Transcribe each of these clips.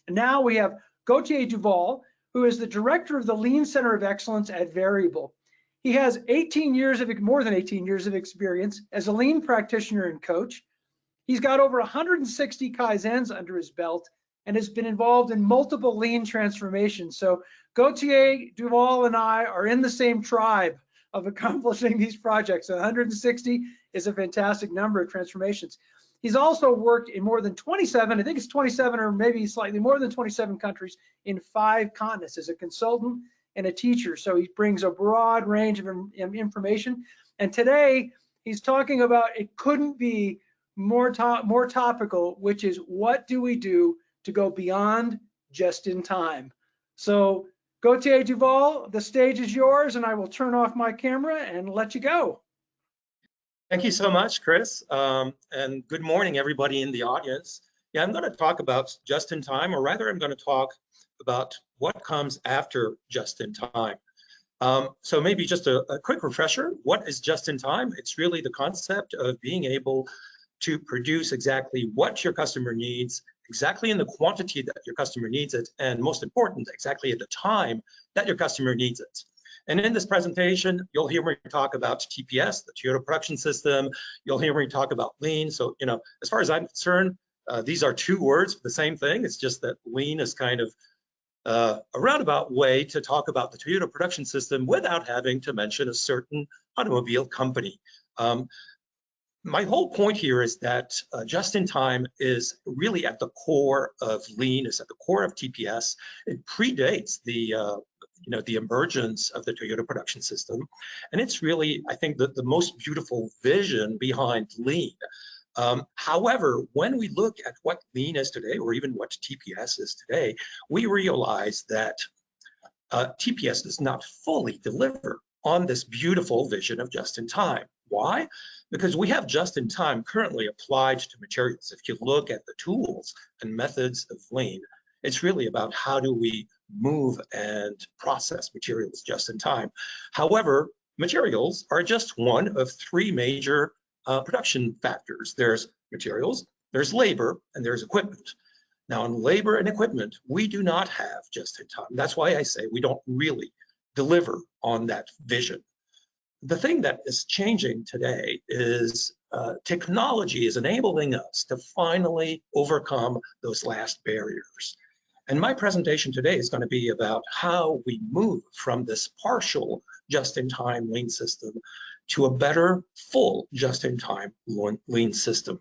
And now we have Gauthier Duval, who is the director of the Lean Center of Excellence at Variable. He has more than 18 years of experience as a lean practitioner and coach. He's got over 160 Kaizens under his belt and has been involved in multiple lean transformations. So Gauthier, Duval, and I are in the same tribe of accomplishing these projects. 160 is a fantastic number of transformations. He's also worked in more than 27, I think it's 27 or maybe slightly more than 27 countries in 5 continents as a consultant and a teacher. So he brings a broad range of information. And today he's talking about, it couldn't be more topical, which is what do we do to go beyond just in time? So Gauthier Duval, the stage is yours, and I will turn off my camera and let you go. Thank you so much, Chris, and good morning, everybody in the audience. Yeah, I'm going to talk about just in time, or rather I'm going to talk about what comes after just in time. So maybe just a quick refresher, what is just in time? It's really the concept of being able to produce exactly what your customer needs, exactly in the quantity that your customer needs it, and most important, exactly at the time that your customer needs it. And in this presentation, you'll hear me talk about TPS, the Toyota Production System. You'll hear me talk about lean. So, you know, as far as I'm concerned, these are 2 words for the same thing. It's just that lean is kind of a roundabout way to talk about the Toyota Production System without having to mention a certain automobile company. My whole point here is that just in time is really at the core of lean, is at the core of TPS. It predates the the emergence of the Toyota Production System, and it's really, I think, the most beautiful vision behind lean. However, when we look at what lean is today, or even what TPS is today, we realize that TPS does not fully deliver on this beautiful vision of just in time. Why? Because we have just in time currently applied to materials. If you look at the tools and methods of lean, it's really about how do we move and process materials just in time. However, materials are just one of 3 major production factors. There's materials, there's labor, and there's equipment. Now, on labor and equipment, we do not have just in time. That's why I say we don't really deliver on that vision. The thing that is changing today is technology is enabling us to finally overcome those last barriers. And my presentation today is going to be about how we move from this partial just-in-time lean system to a better full just-in-time lean system.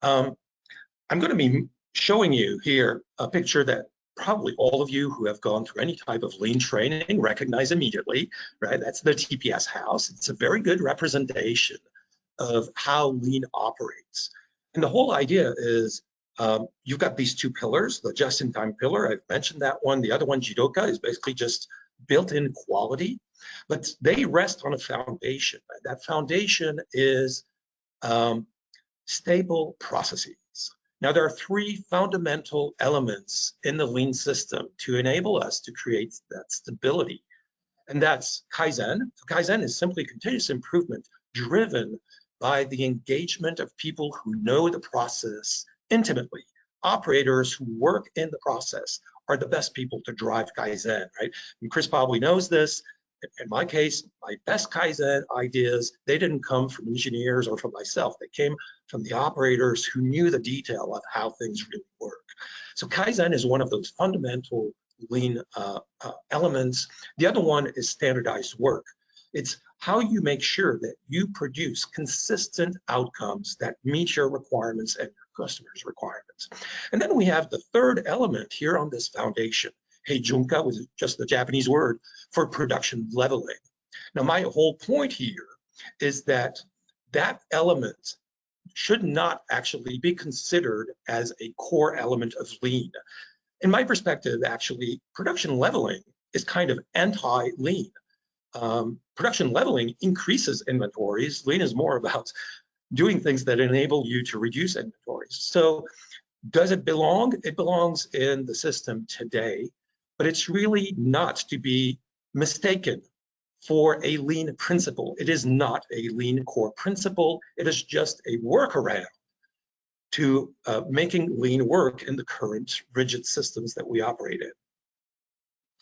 I'm going to be showing you here a picture that probably all of you who have gone through any type of lean training recognize immediately, right? That's the TPS house. It's a very good representation of how lean operates. And the whole idea is you've got these 2 pillars, the just-in-time pillar, I've mentioned that one. The other one, Jidoka, is basically just built-in quality, but they rest on a foundation. That foundation is stable processes. Now, there are 3 fundamental elements in the lean system to enable us to create that stability, and that's Kaizen. Kaizen is simply continuous improvement driven by the engagement of people who know the process intimately. Operators who work in the process are the best people to drive Kaizen, right? And Chris probably knows this. In my case, my best Kaizen ideas, they didn't come from engineers or from myself. They came from the operators who knew the detail of how things really work. So Kaizen is one of those fundamental lean elements. The other one is standardized work. It's how you make sure that you produce consistent outcomes that meet your requirements and your customers' requirements. And then we have the 3rd element here on this foundation. Heijunka was just the Japanese word for production leveling. Now, my whole point here is that that element should not actually be considered as a core element of lean. In my perspective, actually, production leveling is kind of anti-lean. Production leveling increases inventories. Lean is more about doing things that enable you to reduce inventories. So does it belong? It belongs in the system today, but it's really not to be mistaken for a lean principle. It is not a lean core principle. It is just a workaround to making lean work in the current rigid systems that we operate in.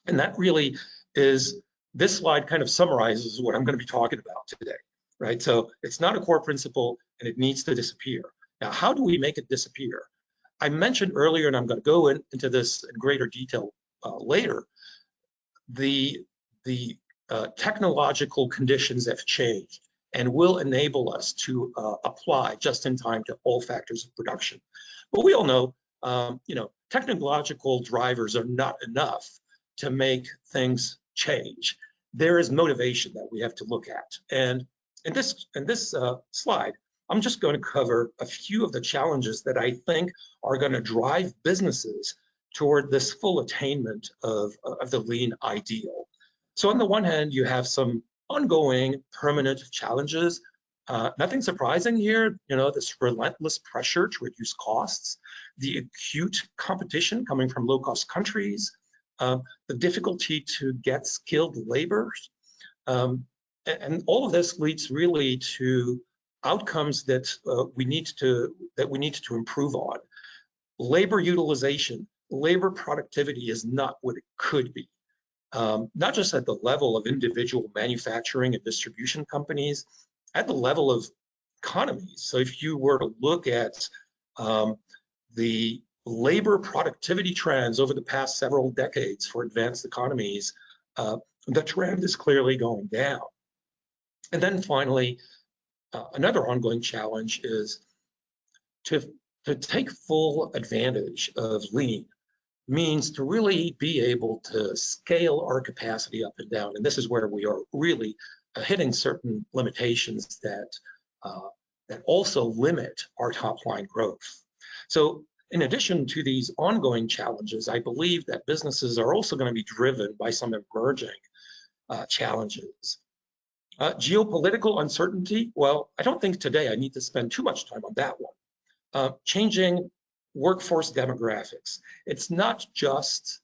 And that really is, this slide kind of summarizes what I'm going to be talking about today, right? So it's not a core principle and it needs to disappear. Now, how do we make it disappear? I mentioned earlier, and I'm going to go into this in greater detail later, the technological conditions have changed and will enable us to apply just in time to all factors of production. But we all know, technological drivers are not enough to make things change. There is motivation that we have to look at. And in this slide, I'm just going to cover a few of the challenges that I think are going to drive businesses toward this full attainment of the lean ideal. So on the one hand, you have some ongoing permanent challenges. Nothing surprising here, this relentless pressure to reduce costs, the acute competition coming from low-cost countries, the difficulty to get skilled labor, and all of this leads really to outcomes that we need to improve on. Labor utilization, labor productivity is not what it could be. Not just at the level of individual manufacturing and distribution companies, at the level of economies. So if you were to look at the labor productivity trends over the past several decades for advanced economies, the trend is clearly going down. And then finally, another ongoing challenge is to take full advantage of lean means to really be able to scale our capacity up and down. And this is where we are really hitting certain limitations that also limit our top line growth. So in addition to these ongoing challenges, I believe that businesses are also going to be driven by some emerging challenges. Geopolitical uncertainty, well, I don't think today I need to spend too much time on that one. Changing workforce demographics. It's not just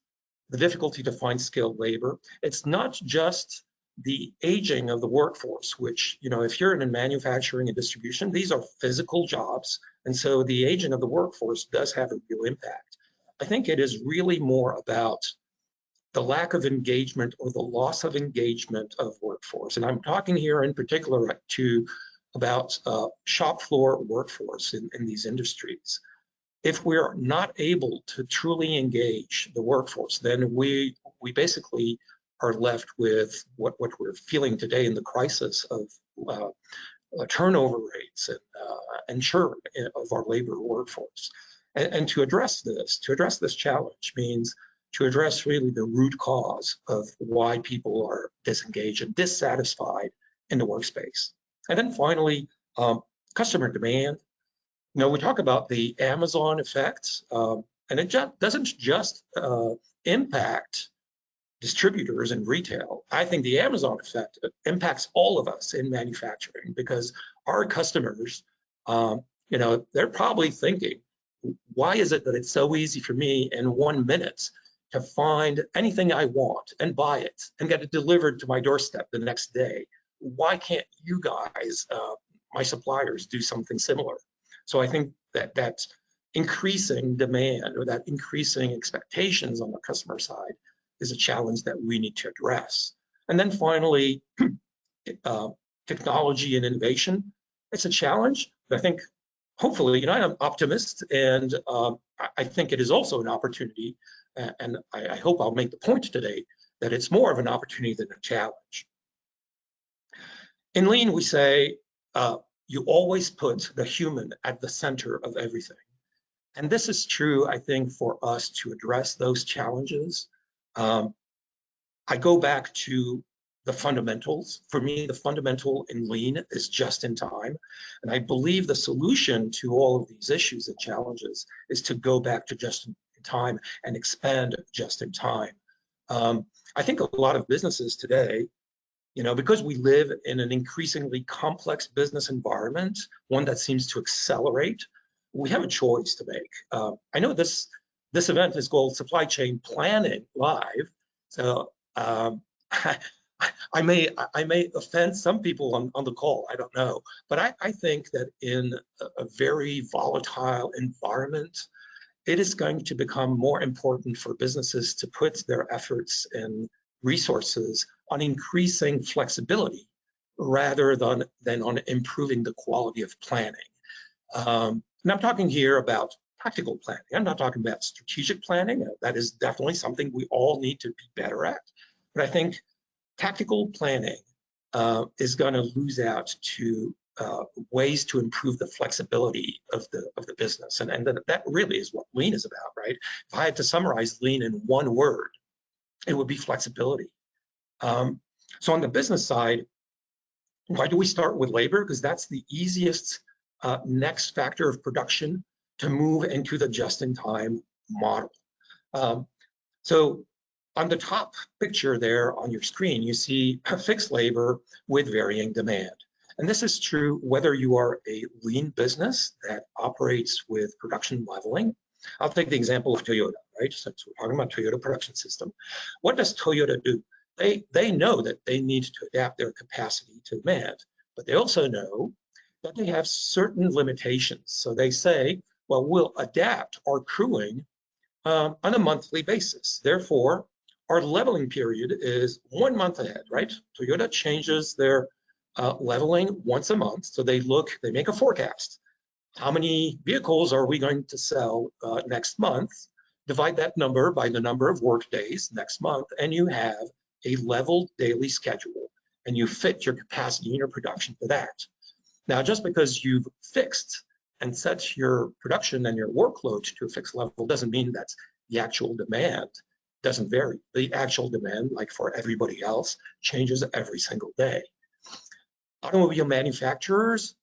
the difficulty to find skilled labor. It's not just the aging of the workforce, which, if you're in manufacturing and distribution, these are physical jobs. And so the aging of the workforce does have a real impact. I think it is really more about the lack of engagement or the loss of engagement of workforce. And I'm talking here in particular about shop floor workforce in these industries. If we're not able to truly engage the workforce, then we basically are left with what we're feeling today in the crisis of turnover rates and churn of our labor workforce. And to address this challenge means to address really the root cause of why people are disengaged and dissatisfied in the workspace. And then finally, customer demand. We talk about the Amazon effect, and it doesn't just impact distributors and retail. I think the Amazon effect impacts all of us in manufacturing, because our customers, they're probably thinking, why is it that it's so easy for me in 1 minute to find anything I want and buy it and get it delivered to my doorstep the next day? Why can't you guys, my suppliers, do something similar? So I think that increasing demand or that increasing expectations on the customer side is a challenge that we need to address. And then finally, technology and innovation. It's a challenge, but I think hopefully, I'm an optimist, and I think it is also an opportunity. And I hope I'll make the point today that it's more of an opportunity than a challenge. In Lean, we say, you always put the human at the center of everything. And this is true, I think, for us to address those challenges. I go back to the fundamentals. For me, the fundamental in Lean is just in time. And I believe the solution to all of these issues and challenges is to go back to just in time and expand just in time. I think a lot of businesses today, because we live in an increasingly complex business environment, one that seems to accelerate, we have a choice to make. I know this event is called Supply Chain Planning Live. So I may offend some people on the call, I don't know. But I think that in a very volatile environment, it is going to become more important for businesses to put their efforts and resources on increasing flexibility rather than on improving the quality of planning. And I'm talking here about tactical planning. I'm not talking about strategic planning. That is definitely something we all need to be better at. But I think tactical planning is going to lose out to ways to improve the flexibility of the business, and that really is what Lean is about, right? If I had to summarize Lean in one word, it would be flexibility. So on the business side, why do we start with labor? Because that's the easiest next factor of production to move into the just-in-time model. So on the top picture there on your screen, you see fixed labor with varying demand. And this is true whether you are a lean business that operates with production leveling. I'll take the example of Toyota, right? Since we're talking about Toyota production system. What does Toyota do? They know that they need to adapt their capacity to demand, but they also know that they have certain limitations. So they say, well, we'll adapt our crewing on a monthly basis. Therefore, our leveling period is 1 month ahead, right? Toyota changes their leveling once a month. So they make a forecast. How many vehicles are we going to sell next month? Divide that number by the number of work days next month, and you have a leveled daily schedule, and you fit your capacity and your production to that. Now, just because you've fixed and set your production and your workload to a fixed level doesn't mean that the actual demand doesn't vary. The actual demand, like for everybody else, changes every single day. Automobile manufacturers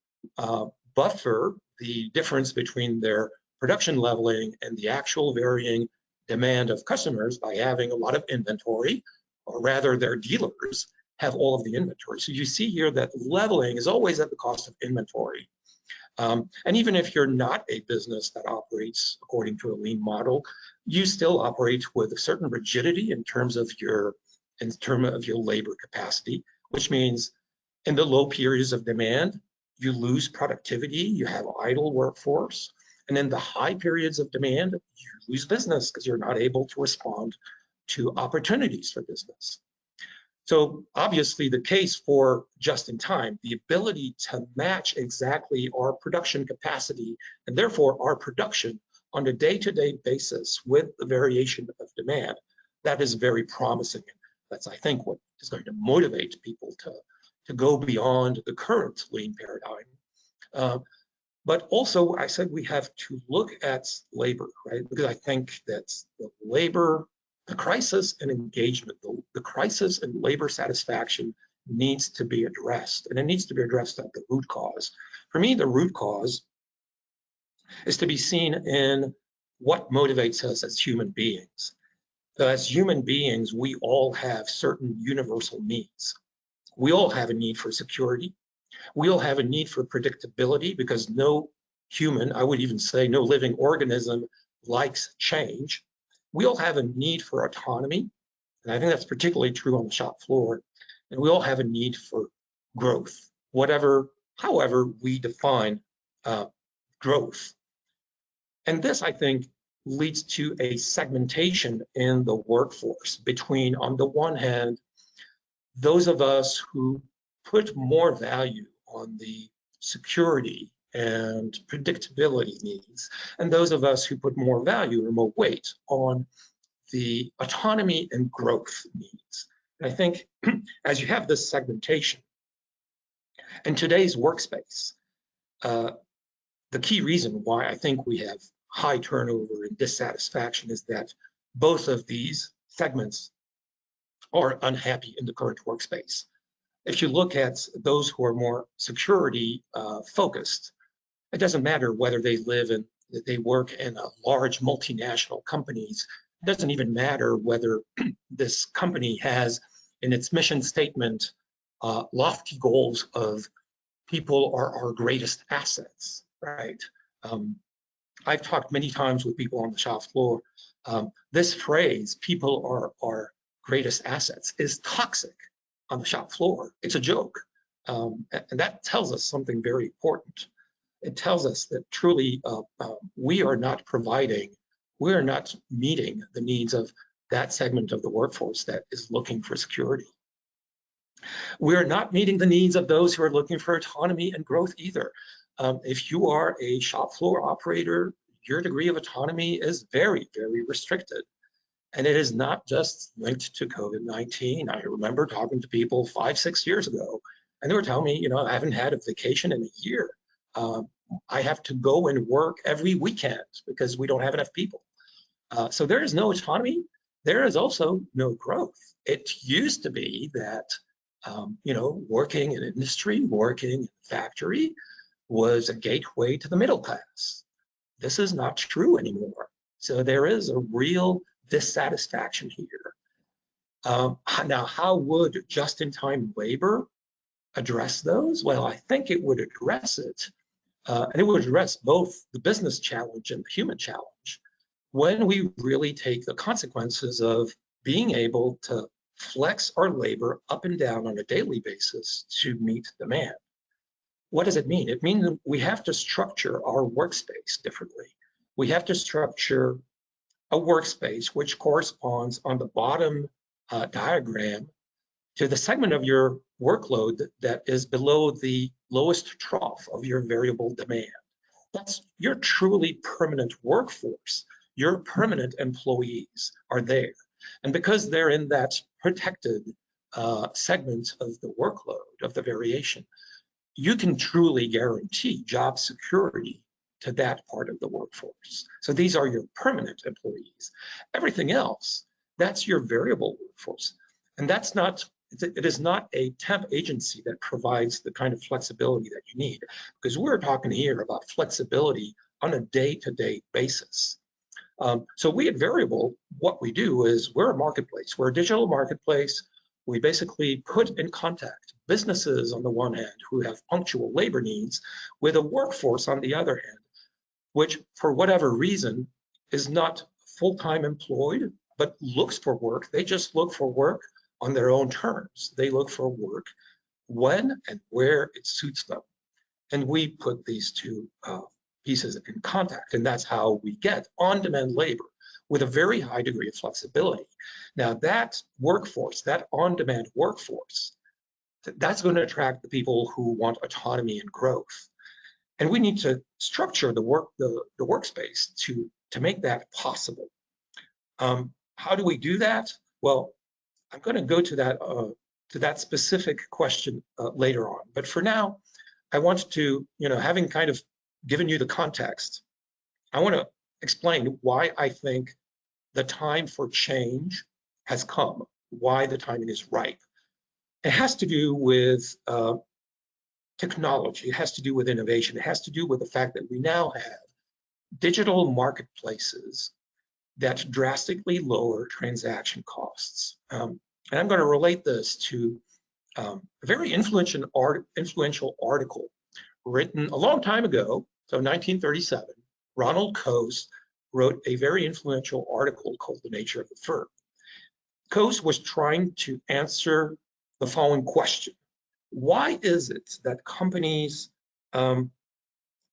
buffer the difference between their production leveling and the actual varying demand of customers by having a lot of inventory, or rather their dealers have all of the inventory. So you see here that leveling is always at the cost of inventory. And even if you're not a business that operates according to a lean model, you still operate with a certain rigidity in terms of your labor capacity, which means in the low periods of demand, you lose productivity, you have idle workforce. And in the high periods of demand, you lose business because you're not able to respond to opportunities for business. So obviously the case for just in time, the ability to match exactly our production capacity and therefore our production on a day-to-day basis with the variation of demand, that is very promising. That's, I think, what is going to motivate people to go beyond the current lean paradigm. But also, I said we have to look at labor, right? Because I think that the labor, the crisis in engagement, the crisis in labor satisfaction needs to be addressed, and it needs to be addressed at the root cause. For me, the root cause is to be seen in what motivates us as human beings. So as human beings, we all have certain universal needs. We all have a need for security. We all have a need for predictability because no human, I would even say no living organism, likes change. We all have a need for autonomy, and I think that's particularly true on the shop floor. And we all have a need for growth, however we define growth. And this, I think, leads to a segmentation in the workforce between, on the one hand, those of us who put more value on the security and predictability needs, and those of us who put more value or more weight on the autonomy and growth needs. And I think as you have this segmentation, in today's workspace, the key reason why I think we have high turnover and dissatisfaction is that both of these segments are unhappy in the current workspace. If you look at those who are more security focused, it doesn't matter whether they work in a large multinational companies. It doesn't even matter whether this company has in its mission statement lofty goals of people are our greatest assets, right? I've talked many times with people on the shop floor. This phrase, people are our greatest assets, is toxic on the shop floor. It's a joke. And that tells us something very important. It tells us that truly we are not meeting the needs of that segment of the workforce that is looking for security. We are not meeting the needs of those who are looking for autonomy and growth either. If you are a shop floor operator, your degree of autonomy is very, very restricted. And it is not just linked to COVID-19. I remember talking to people 5-6 years ago, and they were telling me, I haven't had a vacation in a year. I have to go and work every weekend because we don't have enough people. So there is no autonomy. There is also no growth. It used to be that, working in industry, working in factory was a gateway to the middle class. This is not true anymore. So there is a real dissatisfaction here. Now, how would just-in-time labor address those? Well, I think it would address it, and it would address both the business challenge and the human challenge when we really take the consequences of being able to flex our labor up and down on a daily basis to meet demand. What does it mean? It means that we have to structure our workspace differently. We have to structure a workspace which corresponds on the bottom diagram to the segment of your workload that is below the lowest trough of your variable demand. That's your truly permanent workforce. Your permanent employees are there. And because they're in that protected segment of the workload, of the variation, you can truly guarantee job security to that part of the workforce. So these are your permanent employees. Everything else, that's your variable workforce. And that's not, it is not a temp agency that provides the kind of flexibility that you need, because we're talking here about flexibility on a day-to-day basis. So we at Variable, what we do is we're a marketplace. We're a digital marketplace. We basically put in contact businesses on the one hand who have punctual labor needs with a workforce on the other hand, which for whatever reason is not full-time employed, but looks for work. They just look for work on their own terms. They look for work when and where it suits them. And we put these two pieces in contact, and that's how we get on-demand labor with a very high degree of flexibility. Now that workforce, that on-demand workforce, that's going to attract the people who want autonomy and growth. And we need to structure the workspace to make that possible. How do we do that? Well, I'm going to go to that specific question later on. But for now, I want to, having kind of given you the context, I want to explain why I think the time for change has come, why the timing is ripe. It has to do with technology. It has to do with innovation. It has to do with the fact that we now have digital marketplaces that drastically lower transaction costs. And I'm going to relate this to a very influential article written a long time ago, so 1937. Ronald Coase wrote a very influential article called The Nature of the Firm. Coase was trying to answer the following question: why is it that companies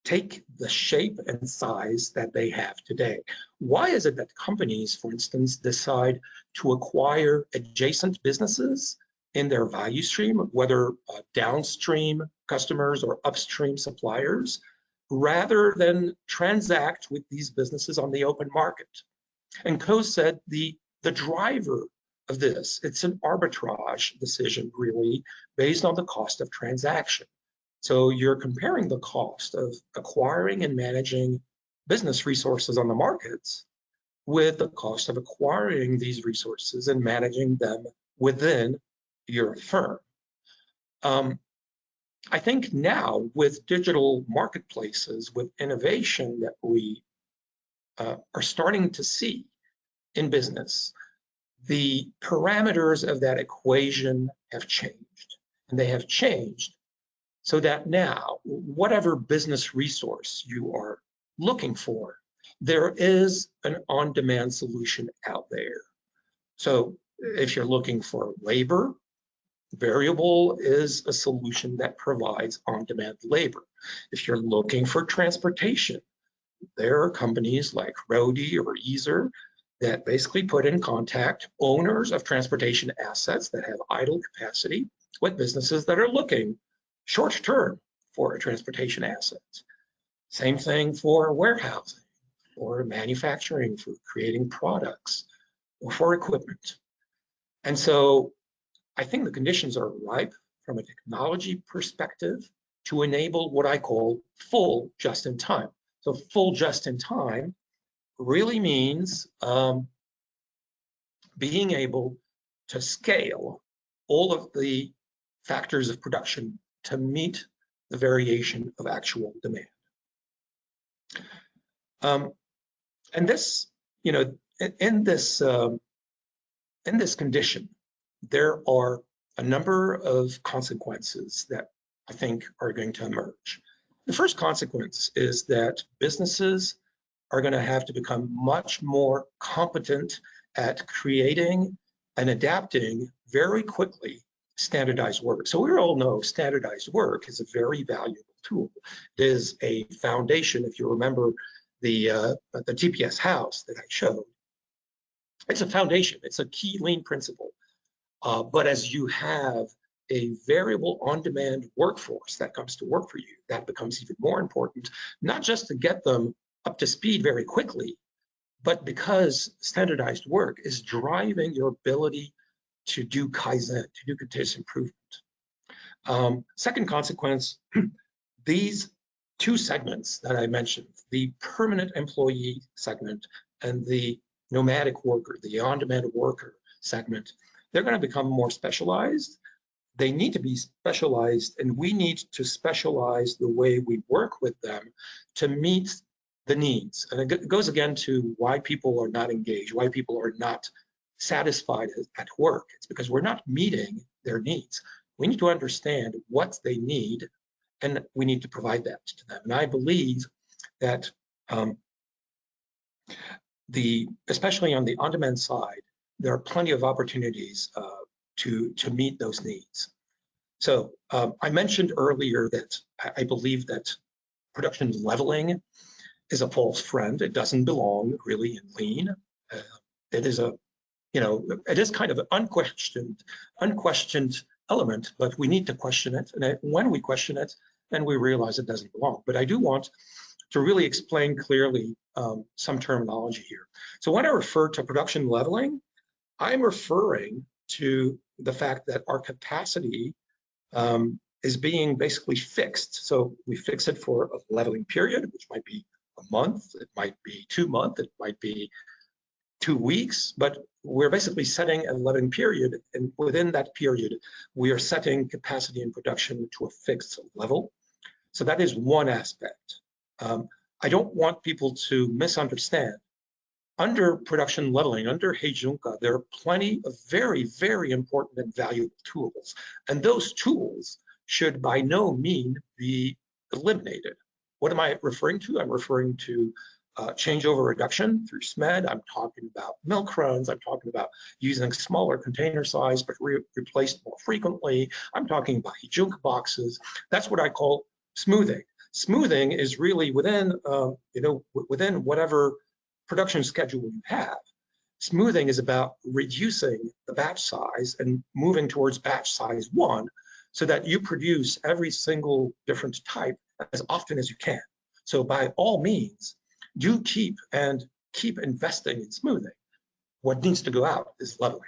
take the shape and size that they have today? Why is it that companies, for instance, decide to acquire adjacent businesses in their value stream, whether downstream customers or upstream suppliers, rather than transact with these businesses on the open market? And Coase said the driver of this, it's an arbitrage decision really based on the cost of transaction. So you're comparing the cost of acquiring and managing business resources on the markets with the cost of acquiring these resources and managing them within your firm. I think now with digital marketplaces, with innovation that we are starting to see in business, the parameters of that equation have changed, and they have changed so that now, whatever business resource you are looking for, there is an on-demand solution out there. So if you're looking for labor, Variable is a solution that provides on-demand labor. If you're looking for transportation, there are companies like Rody or Easer that basically put in contact owners of transportation assets that have idle capacity with businesses that are looking short-term for a transportation asset. Same thing for warehousing, or manufacturing, for creating products, or for equipment. And so I think the conditions are ripe from a technology perspective to enable what I call full just-in-time. So full just-in-time really means being able to scale all of the factors of production to meet the variation of actual demand. And this, you know, in this condition, there are a number of consequences that I think are going to emerge. The first consequence is that businesses are going to have to become much more competent at creating and adapting very quickly standardized work. So we all know standardized work is a very valuable tool. It is a foundation. If you remember the TPS house that I showed, it's a foundation. It's a key lean principle. But as you have a variable on-demand workforce that comes to work for you, that becomes even more important, not just to get them up to speed very quickly, but because standardized work is driving your ability to do Kaizen, to do continuous improvement. Second consequence, these two segments that I mentioned, the permanent employee segment and the nomadic worker, the on-demand worker segment, they're going to become more specialized. They need to be specialized, and we need to specialize the way we work with them to meet the needs. And it goes again to why people are not engaged, why people are not satisfied at work. It's because we're not meeting their needs. We need to understand what they need, and we need to provide that to them. And I believe that especially on the on-demand side, there are plenty of opportunities to meet those needs. So I mentioned earlier that I believe that production leveling is a false friend. It doesn't belong really in lean. It is it is kind of an unquestioned element, but we need to question it. And when we question it, then we realize it doesn't belong. But I do want to really explain clearly some terminology here. So when I refer to production leveling, I'm referring to the fact that our capacity is being basically fixed. So we fix it for a leveling period, which might be a month, it might be 2 months, it might be 2 weeks, but we're basically setting a leveling period, and within that period, we are setting capacity and production to a fixed level. So that is one aspect. I don't want people to misunderstand. Under production leveling, under Heijunka, there are plenty of very, very important and valuable tools. And those tools should by no means be eliminated. What am I referring to? I'm referring to changeover reduction through SMED. I'm talking about milk runs. I'm talking about using smaller container size, but replaced more frequently. I'm talking about Heijunka boxes. That's what I call smoothing. Smoothing is really within, within whatever production schedule you have. Smoothing is about reducing the batch size and moving towards batch size 1 so that you produce every single different type as often as you can. So by all means, do keep investing in smoothing. What needs to go out is leveling.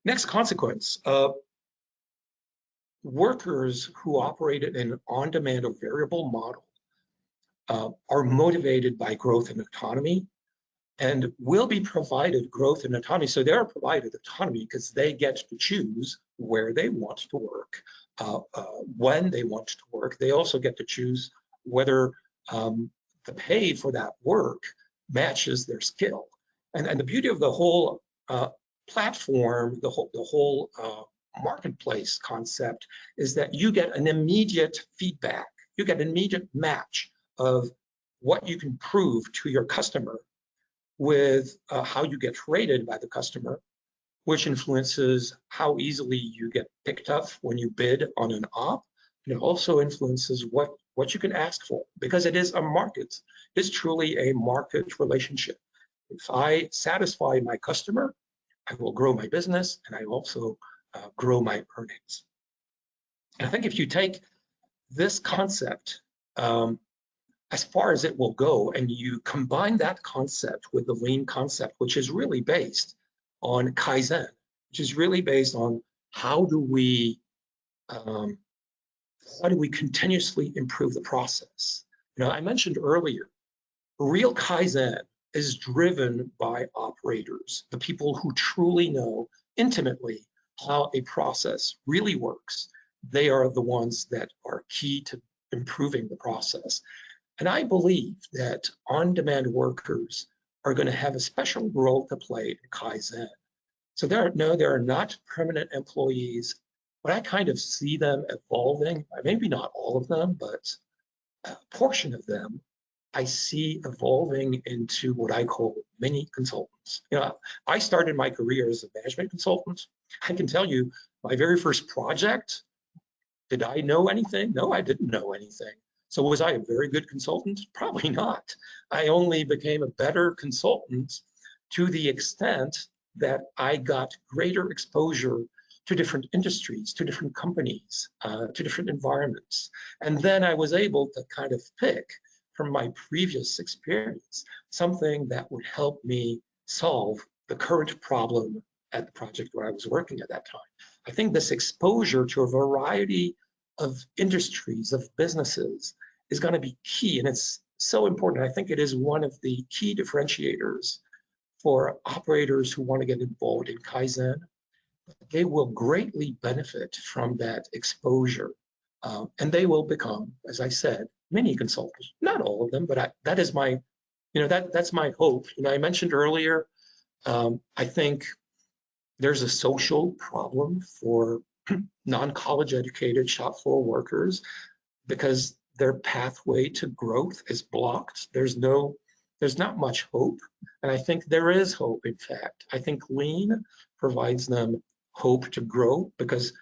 Next consequence, workers who operate in an on-demand or variable model are motivated by growth and autonomy, and will be provided growth and autonomy. So they are provided autonomy because they get to choose where they want to work, when they want to work. They also get to choose whether the pay for that work matches their skill. And the beauty of the whole platform, the whole marketplace concept is that you get an immediate feedback. You get an immediate match of what you can prove to your customer with how you get rated by the customer which influences how easily you get picked up when you bid on an op. And it also influences what you can ask for, because it is a market. It's truly a market relationship. If I satisfy my customer, I will grow my business, and I also grow my earnings. And I think if you take this concept as far as it will go, and you combine that concept with the lean concept, which is really based on Kaizen, which is really based on how do we continuously improve the process. You know, I mentioned earlier, real Kaizen is driven by operators, the people who truly know intimately how a process really works. They are the ones that are key to improving the process. And I believe that on-demand workers are going to have a special role to play in Kaizen. So there are not permanent employees, but I kind of see them evolving. Maybe not all of them, but a portion of them I see evolving into what I call mini consultants. You know, I started my career as a management consultant. I can tell you, my very first project, did I know anything? No, I didn't know anything. So was I a very good consultant? Probably not. I only became a better consultant to the extent that I got greater exposure to different industries, to different companies, to different environments. And then I was able to kind of pick from my previous experience something that would help me solve the current problem at the project where I was working at that time. I think this exposure to a variety of industries, of businesses, is going to be key, and it's so important. I think it is one of the key differentiators for operators who want to get involved in Kaizen. They will greatly benefit from that exposure, and they will become, as I said, mini consultants. Not all of them, but that is my, that's my hope. I mentioned earlier, I think there's a social problem for non-college educated shop floor workers because their pathway to growth is blocked. There's not much hope. And I think there is hope, in fact. I think Lean provides them hope to grow because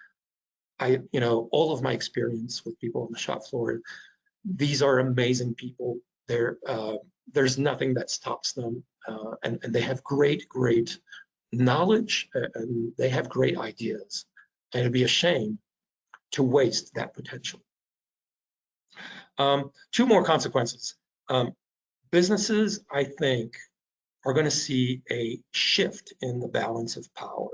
all of my experience with people on the shop floor, these are amazing people. There's nothing that stops them. And they have great knowledge, and they have great ideas. And it'd be a shame to waste that potential. Two more consequences. Businesses, I think, are going to see a shift in the balance of power.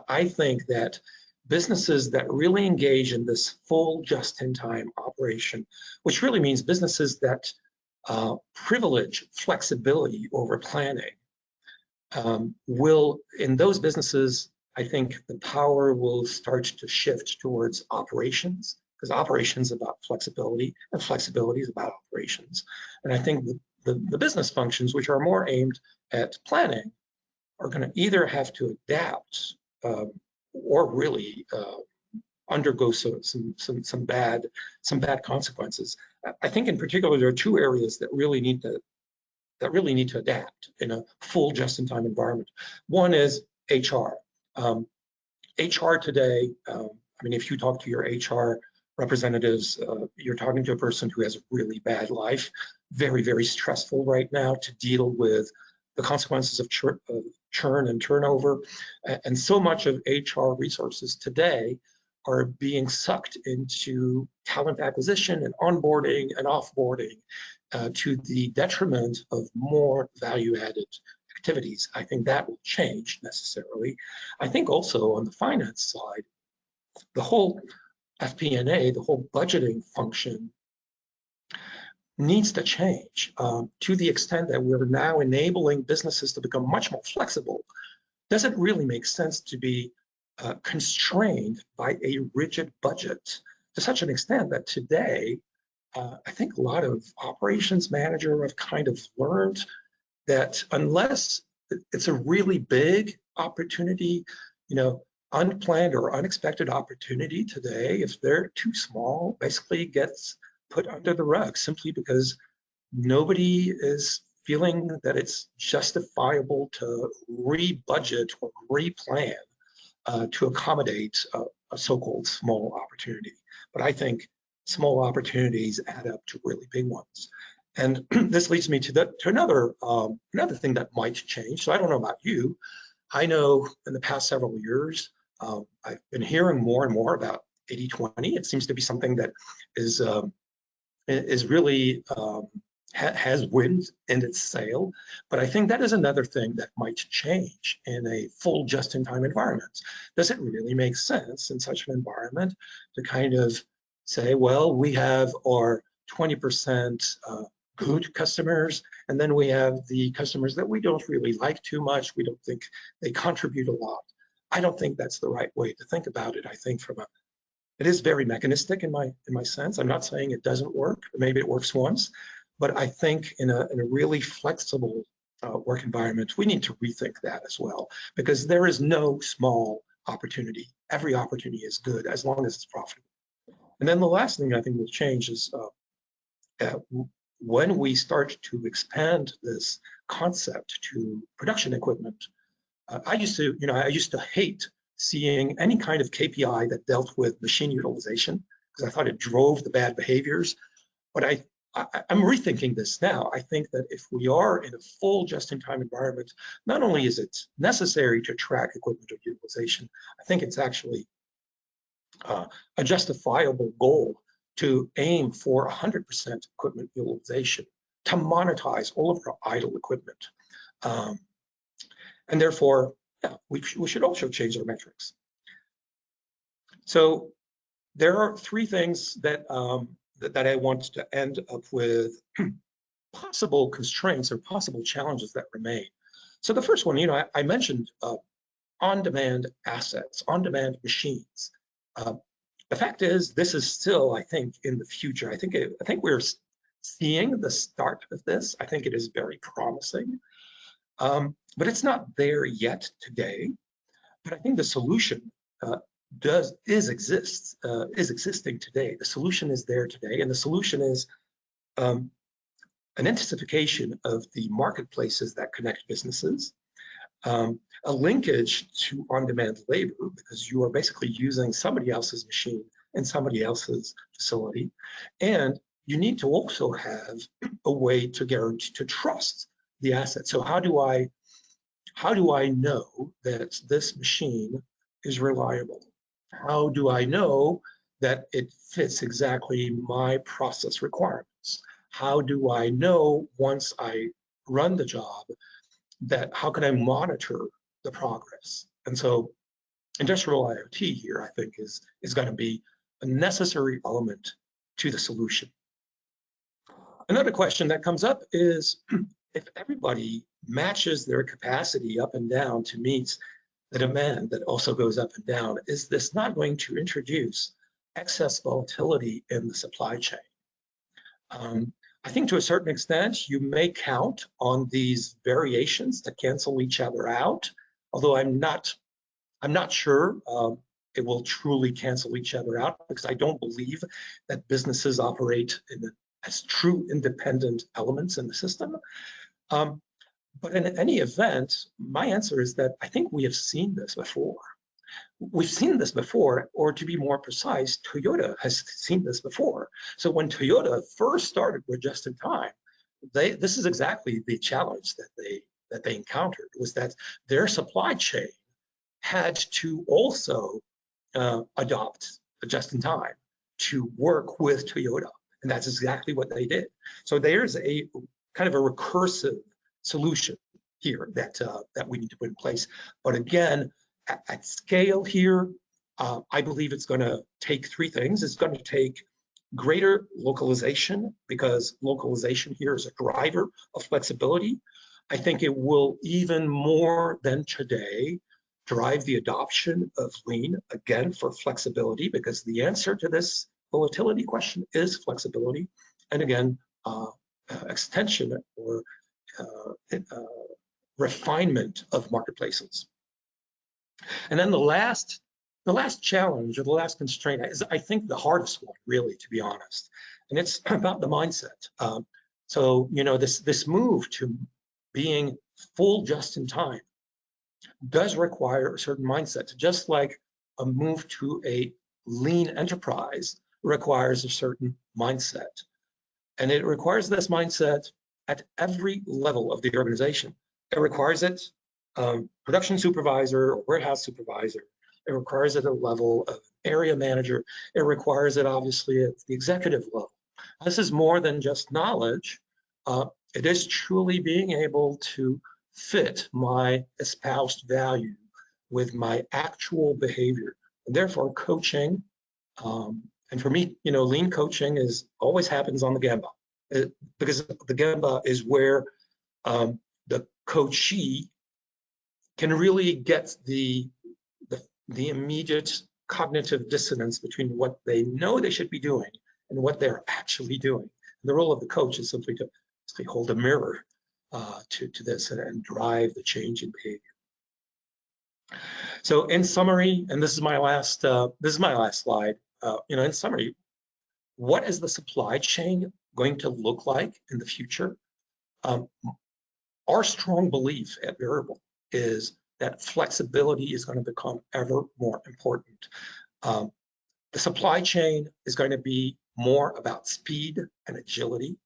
I think that businesses that really engage in this full just-in-time operation, which really means businesses that privilege flexibility over planning, in those businesses, I think the power will start to shift towards operations, because operations is about flexibility, and flexibility is about operations. And I think the business functions, which are more aimed at planning, are going to either have to adapt or really undergo some bad consequences. I think in particular there are two areas that really need to adapt in a full just-in-time environment. One is HR. HR today, if you talk to your HR representatives, you're talking to a person who has a really bad life, very stressful right now to deal with the consequences of churn and turnover. And so much of HR resources today are being sucked into talent acquisition and onboarding and offboarding to the detriment of more value-added activities. I think that will change necessarily. I think also on the finance side, the whole FP&A, the whole budgeting function needs to change to the extent that we're now enabling businesses to become much more flexible. Does it really make sense to be constrained by a rigid budget to such an extent that today, I think a lot of operations managers have kind of learned that unless it's a really big opportunity, unplanned or unexpected opportunity today, if they're too small, basically gets put under the rug simply because nobody is feeling that it's justifiable to re-budget or re-plan to accommodate a so-called small opportunity. But I think small opportunities add up to really big ones. And this leads me to another thing that might change. So I don't know about you. I know in the past several years, I've been hearing more and more about 80-20. It seems to be something that is really has wind in its sail. But I think that is another thing that might change in a full just-in-time environment. Does it really make sense in such an environment to kind of say, well, we have our 20% good customers, and then we have the customers that we don't really like too much. We don't think they contribute a lot. I don't think that's the right way to think about it. I think it is very mechanistic in my sense. I'm not saying it doesn't work. Maybe it works once, but I think in a really flexible work environment, we need to rethink that as well, because there is no small opportunity. Every opportunity is good as long as it's profitable. And then the last thing I think will change is when we start to expand this concept to production equipment. I used to hate seeing any kind of KPI that dealt with machine utilization because I thought it drove the bad behaviors. But I'm rethinking this now. I think that if we are in a full just-in-time environment, not only is it necessary to track equipment utilization, I think it's actually a justifiable goal to aim for 100% equipment utilization, to monetize all of our idle equipment. And therefore, yeah, we should also change our metrics. So there are three things that I want to end up with possible constraints or possible challenges that remain. So the first one, I mentioned on-demand assets, on-demand machines. The fact is, this is still, I think, in the future. I think we're seeing the start of this. I think it is very promising, but it's not there yet today. But I think the solution is existing today. The solution is there today, and the solution is an intensification of the marketplaces that connect businesses, a linkage to on-demand labor, because you are basically using somebody else's machine in somebody else's facility, and you need to also have a way to guarantee to trust the asset. So how do I know that this machine is reliable? How do I know that it fits exactly my process requirements? How do I know once I run the job that how can I monitor the progress? And so industrial IoT here, I think, is going to be a necessary element to the solution. Another question that comes up is if everybody matches their capacity up and down to meet the demand that also goes up and down, is this not going to introduce excess volatility in the supply chain? I think to a certain extent, you may count on these variations to cancel each other out, although I'm not sure it will truly cancel each other out, because I don't believe that businesses operate as true independent elements in the system. But in any event, my answer is that I think we have seen this before. We've seen this before, or to be more precise, Toyota has seen this before. So when Toyota first started with just-in-time, this is exactly the challenge that they encountered, was that their supply chain had to also adopt just-in-time to work with Toyota, and that's exactly what they did. So there's a kind of a recursive solution here that we need to put in place. But again, at scale here, I believe it's going to take three things. It's going to take greater localization, because localization here is a driver of flexibility. I think it will, even more than today, drive the adoption of lean, again, for flexibility, because the answer to this volatility question is flexibility. And again, extension or refinement of marketplaces. And then the last challenge, or the last constraint, is, I think, the hardest one, really, to be honest, and it's about the mindset. So this move to being full just-in-time does require a certain mindset, just like a move to a lean enterprise requires a certain mindset. And it requires this mindset at every level of the organization. It requires it production supervisor, warehouse supervisor. It requires it at a level of area manager. It requires it obviously at the executive level. This is more than just knowledge. It is truly being able to fit my espoused value with my actual behavior. And therefore, coaching, and for me, lean coaching always happens on the Gemba, because the Gemba is where the coachee can really get the immediate cognitive dissonance between what they know they should be doing and what they're actually doing. And the role of the coach is simply to hold a mirror to this and drive the change in behavior. So in summary, and this is my last slide. In summary, what is the supply chain going to look like in the future? Our strong belief at Variable is that flexibility is going to become ever more important. The supply chain is going to be more about speed and agility,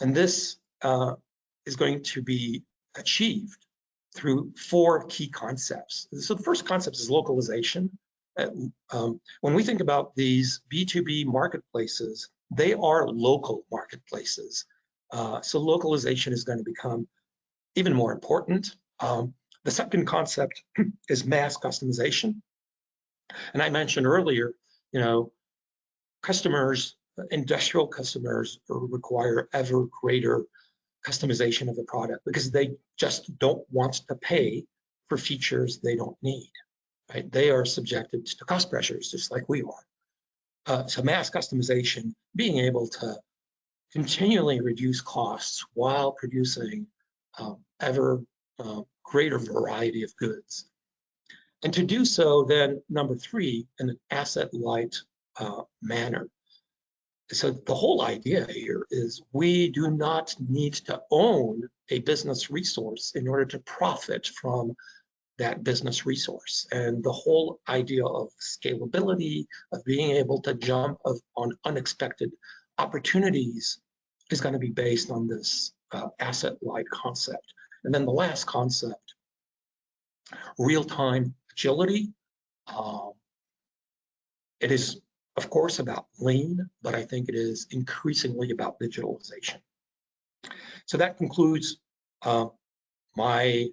and this is going to be achieved through 4 key concepts. So the first concept is localization. When we think about these B2B marketplaces, they are local marketplaces. So localization is going to become even more important. The second concept is mass customization. And I mentioned earlier, customers, industrial customers require ever greater customization of the product because they just don't want to pay for features they don't need, right? They are subjected to cost pressures just like we are. So mass customization, being able to continually reduce costs while producing ever greater variety of goods. And to do so, then number 3, in an asset-light manner. So the whole idea here is we do not need to own a business resource in order to profit from that business resource. And the whole idea of scalability, of being able to jump on unexpected opportunities is going to be based on this asset-light concept. And then the last concept, real-time agility. It is, of course, about lean, but I think it is increasingly about digitalization. So that concludes my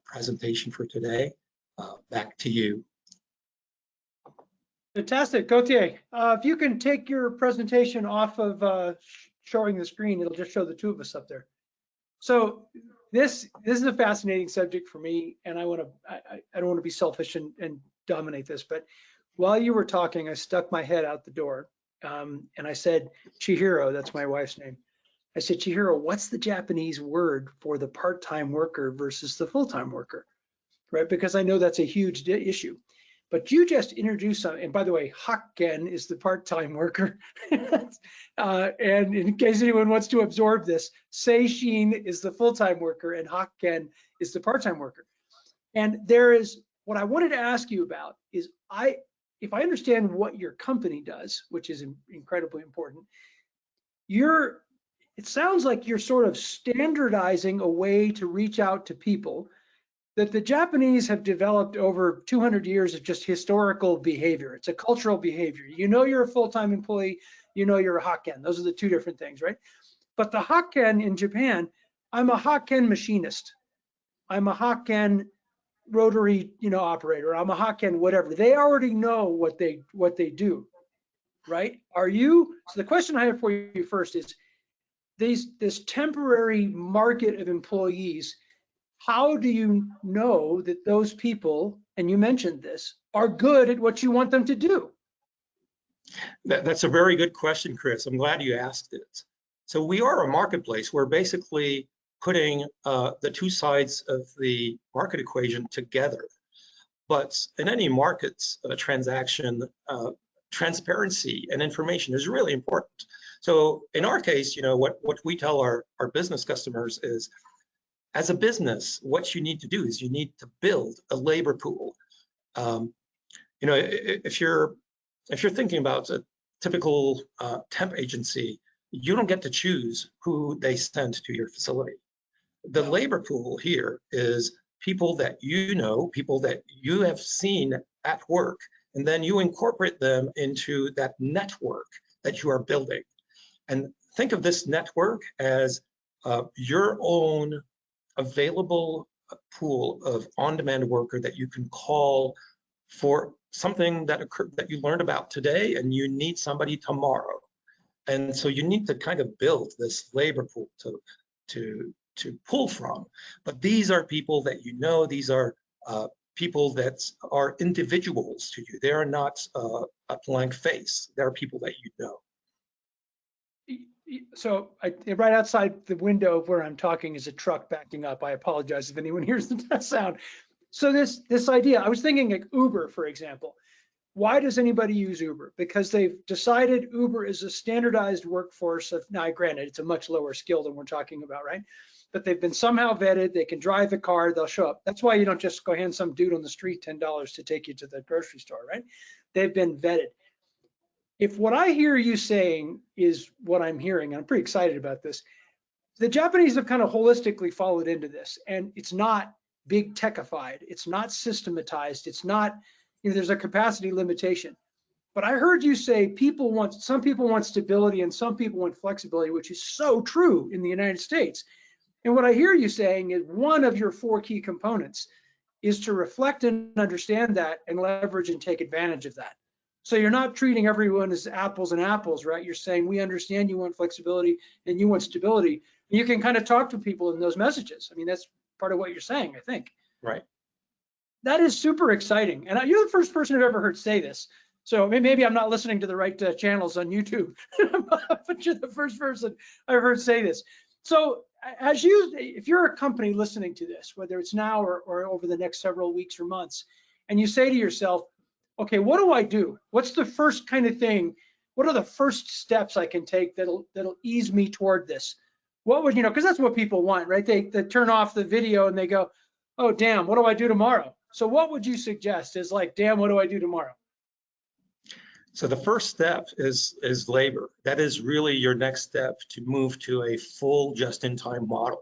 presentation for today. Back to you. Fantastic, Gauthier. If you can take your presentation off of showing the screen, it'll just show the 2 of us up there. So this is a fascinating subject for me, and I don't want to be selfish and dominate this, but while you were talking, I stuck my head out the door and I said, Chihiro, that's my wife's name. I said, Chihiro, what's the Japanese word for the part-time worker versus the full-time worker, right? Because I know that's a huge issue. But you just introduced some, and by the way, Hakken is the part-time worker. And in case anyone wants to absorb this, Seishin is the full-time worker and Hakken is the part-time worker. And there is, what I wanted to ask you about is, if I understand what your company does, which is incredibly important, it sounds like you're sort of standardizing a way to reach out to people that the Japanese have developed over 200 years of just historical behavior. It's a cultural behavior. You're a full-time employee, you're a Hakken. Those are the 2 different things, right? But the Hakken in Japan, I'm a Hakken machinist. I'm a Hakken rotary, operator. I'm a Hakken whatever. They already know what they do, right? So the question I have for you first is, this temporary market of employees, how do you know that those people, and you mentioned this, are good at what you want them to do? That's a very good question, Chris. I'm glad you asked it. So we are a marketplace. We're basically putting the 2 sides of the market equation together. But in any markets transaction, transparency and information is really important. So in our case, what we tell our business customers is, As a business, what you need to do is you need to build a labor pool. You know, if you're thinking about a typical temp agency, you don't get to choose who they send to your facility. The labor pool here is people that you know, people that you have seen at work, and then you incorporate them into that network that you are building. And think of this network as your own available pool of on-demand worker that you can call for something that you learned about today, and you need somebody tomorrow. And so you need to kind of build this labor pool to pull from. But these are people that you know, these are people that are individuals to you. They are not a blank face. They are people that you know. So right outside the window of where I'm talking is a truck backing up. I apologize if anyone hears that sound. So this idea, I was thinking like Uber, for example. Why does anybody use Uber? Because they've decided Uber is a standardized workforce of, now granted, it's a much lower skill than we're talking about, right? But they've been somehow vetted, they can drive the car, they'll show up. That's why you don't just go hand some dude on the street $10 to take you to the grocery store, right? They've been vetted. If what I hear you saying is what I'm hearing, and I'm pretty excited about this, the Japanese have kind of holistically followed into this, and it's not big techified, it's not systematized, it's not, you know, there's a capacity limitation. But I heard you say some people want stability and some people want flexibility, which is so true in the United States. And what I hear you saying is one of your 4 key components is to reflect and understand that and leverage and take advantage of that. So you're not treating everyone as apples and apples, right? You're saying, we understand you want flexibility and you want stability. And you can kind of talk to people in those messages. I mean, that's part of what you're saying, I think. Right. That is super exciting. And you're the first person I've ever heard say this. So maybe I'm not listening to the right channels on YouTube, but you're the first person I've heard say this. So if you're a company listening to this, whether it's now or over the next several weeks or months, and you say to yourself, okay, what do I do? What's the first kind of thing? What are the first steps I can take that'll ease me toward this? What would, because that's what people want, right? They turn off the video and they go, oh, damn, what do I do tomorrow? So what would you suggest is like, damn, what do I do tomorrow? So the first step is labor. That is really your next step to move to a full just-in-time model.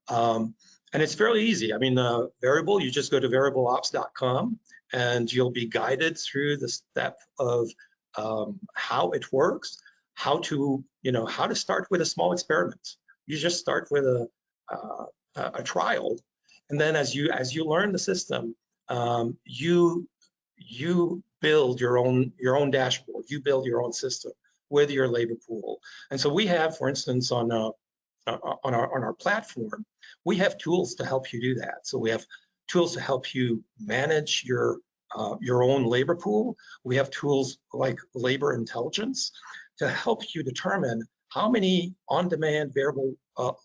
And it's fairly easy. I mean, variable, you just go to variableops.com and you'll be guided through the step of how it works, how to start with a small experiment. You just start with a trial, and then as you learn the system, you build your own dashboard. You build your own system with your labor pool. And so we have, for instance, on our platform, we have tools to help you do that. So we have tools to help you manage your own labor pool. We have tools like labor intelligence to help you determine how many on-demand variable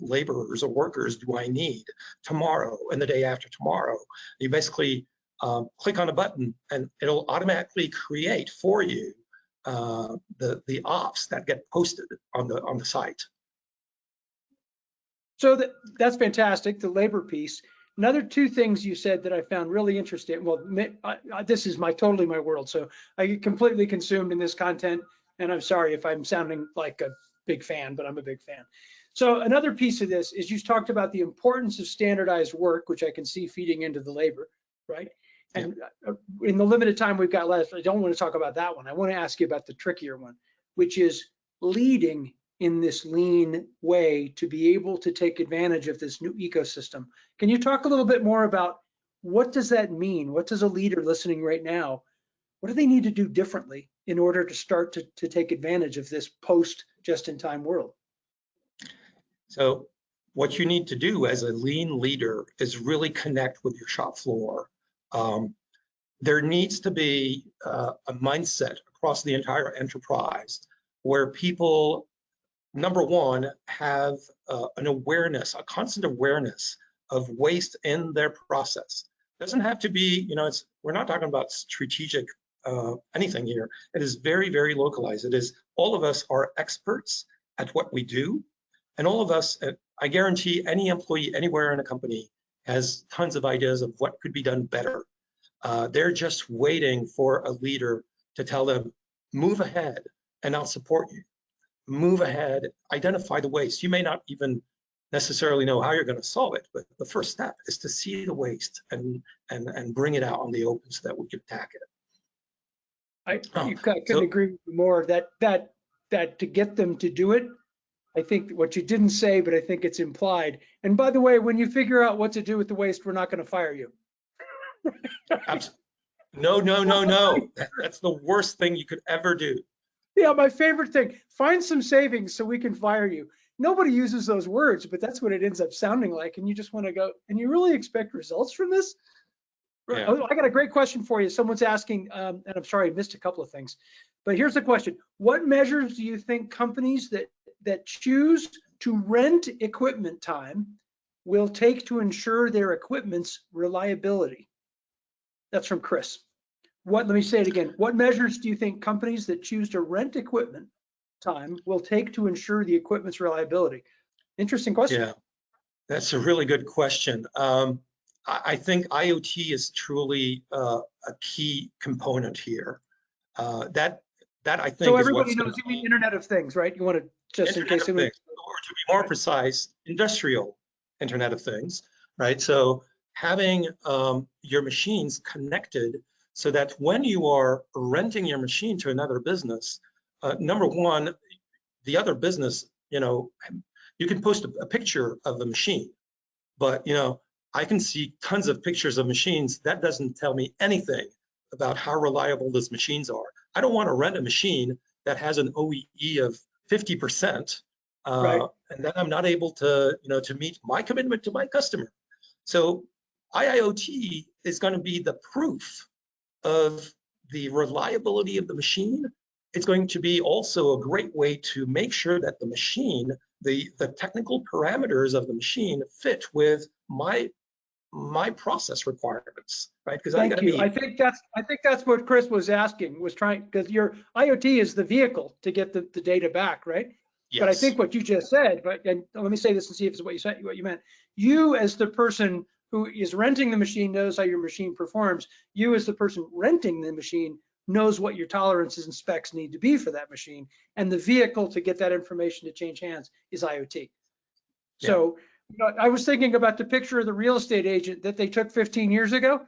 laborers or workers do I need tomorrow and the day after tomorrow. You basically click on a button and it'll automatically create for you the ops that get posted on the site. So that's fantastic, the labor piece. Another 2 things you said that I found really interesting. Well, this is totally my world, so I get completely consumed in this content, and I'm sorry if I'm sounding like a big fan, but I'm a big fan. So another piece of this is you talked about the importance of standardized work, which I can see feeding into the labor, right? And in the limited time we've got left, I don't want to talk about that one. I want to ask you about the trickier one, which is leading in this lean way to be able to take advantage of this new ecosystem. Can you talk a little bit more about what does that mean? What does a leader listening right now, what do they need to do differently in order to start to take advantage of this post just-in-time world? So what you need to do as a lean leader is really connect with your shop floor. There needs to be a mindset across the entire enterprise where people, number one, have an awareness, a constant awareness of waste in their process. It doesn't have to be, we're not talking about strategic anything here. It is very, very localized. It is, all of us are experts at what we do, And all of us, I guarantee any employee anywhere in a company has tons of ideas of what could be done better. They're just waiting for a leader to tell them, move ahead and I'll support you. Move ahead, identify the waste. You may not even necessarily know how you're going to solve it, but the first step is to see the waste and bring it out on the open so that we can attack it. I couldn't agree with you more. That to get them to do it, I think what you didn't say, but I think it's implied. And by the way, when you figure out what to do with the waste, we're not going to fire you. No, no, no, no. That's the worst thing you could ever do. Yeah, my favorite thing, find some savings so we can fire you. Nobody uses those words, but that's what it ends up sounding like. And you just want to go, and you really expect results from this? Yeah. I got a great question for you. Someone's asking, and I'm sorry, I missed a couple of things, but here's the question. What measures do you think companies that choose to rent equipment time will take to ensure their equipment's reliability? That's from Chris. Let me say it again. What measures do you think companies that choose to rent equipment time will take to ensure the equipment's reliability? Interesting question. Yeah, that's a really good question. I think IoT is truly a key component here. That I think so everybody knows you mean Internet of Things, right? You want to just Internet in case of Things, or to be more precise, industrial Internet of Things, right? So having your machines connected so that when you are renting your machine to another business, number one, the other business, you can post a picture of the machine, but I can see tons of pictures of machines. That doesn't tell me anything about how reliable those machines are. I don't want to rent a machine that has an OEE of 50%, right. and then I'm not able to, to meet my commitment to my customer. So IIoT is going to be the proof of the reliability of the machine. It's going to be also a great way to make sure that the machine, the technical parameters of the machine fit with my process requirements, right? Because Thank you. I think that's what Chris was asking, was trying, because your IoT is the vehicle to get the data back, right? Yes. But I think what you just said, and let me say this and see if it's what you said, what you meant. You as the person who is renting the machine knows how your machine performs. You as the person renting the machine knows what your tolerances and specs need to be for that machine. And the vehicle to get that information to change hands is IoT. Yeah. So I was thinking about the picture of the real estate agent that they took 15 years ago.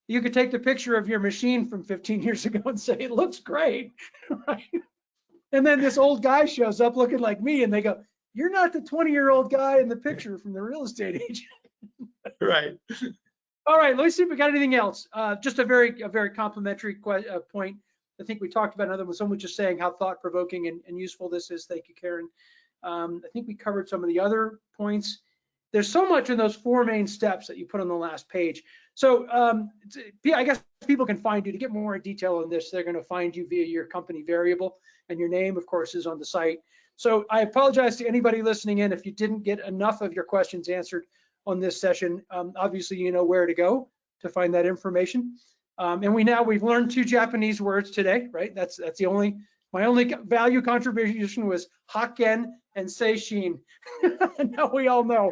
You could take the picture of your machine from 15 years ago and say, it looks great, right? And then this old guy shows up looking like me and they go, you're not the 20-year-old guy in the picture from the real estate agent. Right. All right, let me see if we got anything else. Just a very complimentary point. I think we talked about another one. Someone just saying how thought-provoking and useful this is. Thank you, Karen. I think we covered some of the other points. There's so much in those 4 main steps that you put on the last page. So I guess people can find you to get more detail on this. They're going to find you via your company variable, and your name, of course, is on the site. So I apologize to anybody listening in if you didn't get enough of your questions answered on this session. Obviously, you know where to go to find that information. And we've learned 2 Japanese words today, right? That's my only value contribution was hakken and seishin. Now we all know.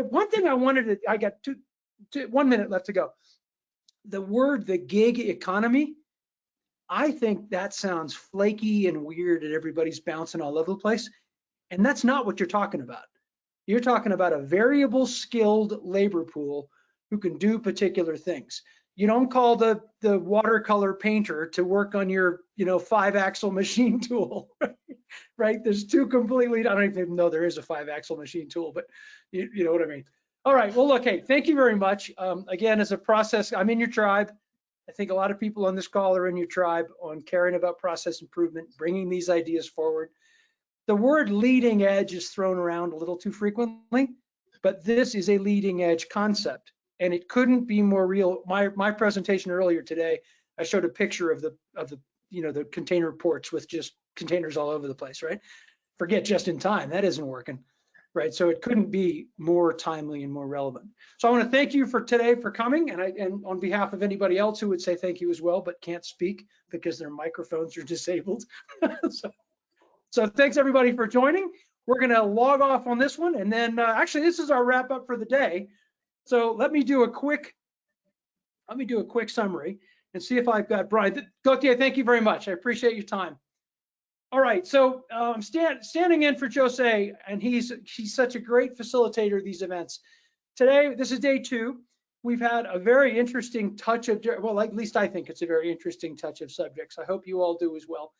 One thing I got 1 minute left to go. The gig economy, I think that sounds flaky and weird and everybody's bouncing all over the place. And that's not what you're talking about. You're talking about a variable skilled labor pool who can do particular things. You don't call the watercolor painter to work on your 5-axle machine tool, right? There's 2 completely, I don't even know there is a 5-axle machine tool, but you know what I mean. All right, well, look, hey, thank you very much. Again, as a process, I'm in your tribe. I think a lot of people on this call are in your tribe on caring about process improvement, bringing these ideas forward. The word leading edge is thrown around a little too frequently, but this is a leading edge concept, and it couldn't be more real. My presentation earlier today, I showed a picture of the container ports with just containers all over the place, right? Forget just in time, that isn't working, right? So it couldn't be more timely and more relevant. So I want to thank you for today for coming, and on behalf of anybody else who would say thank you as well, but can't speak because their microphones are disabled. So thanks everybody for joining. we're going to log off on this one, and then actually this is our wrap up for the day. So let me do a quick summary and see if I've got Brian. Gauthier, thank you very much. I appreciate your time. All right, so I'm standing in for Jose, and he's such a great facilitator of these events. Today, this is day 2. We've had a very interesting touch of, well, at least I think it's a very interesting touch of subjects. I hope you all do as well.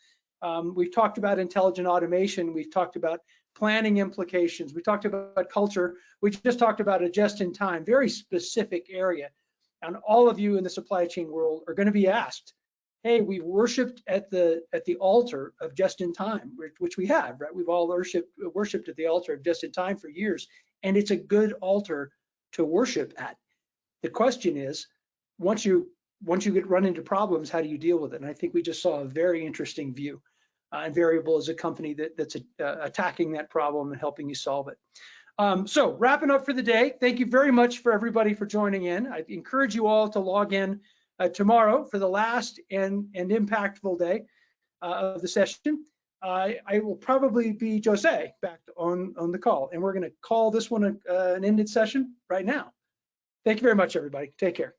We've talked about intelligent automation. We've talked about planning implications. We talked about culture. We just talked about a just-in-time, very specific area. And all of you in the supply chain world are going to be asked, hey, we've worshipped at the altar of just-in-time, which we have, right? We've all worshipped at the altar of just-in-time for years, and it's a good altar to worship at. The question is, once you get run into problems, how do you deal with it? And I think we just saw a very interesting view. And Variable is a company that's attacking that problem and helping you solve it. So wrapping up for the day, thank you very much for everybody for joining in. I encourage you all to log in tomorrow for the last and impactful day of the session. I will probably be Jose back on the call, and we're going to call this one an ended session right now. Thank you very much, everybody. Take care.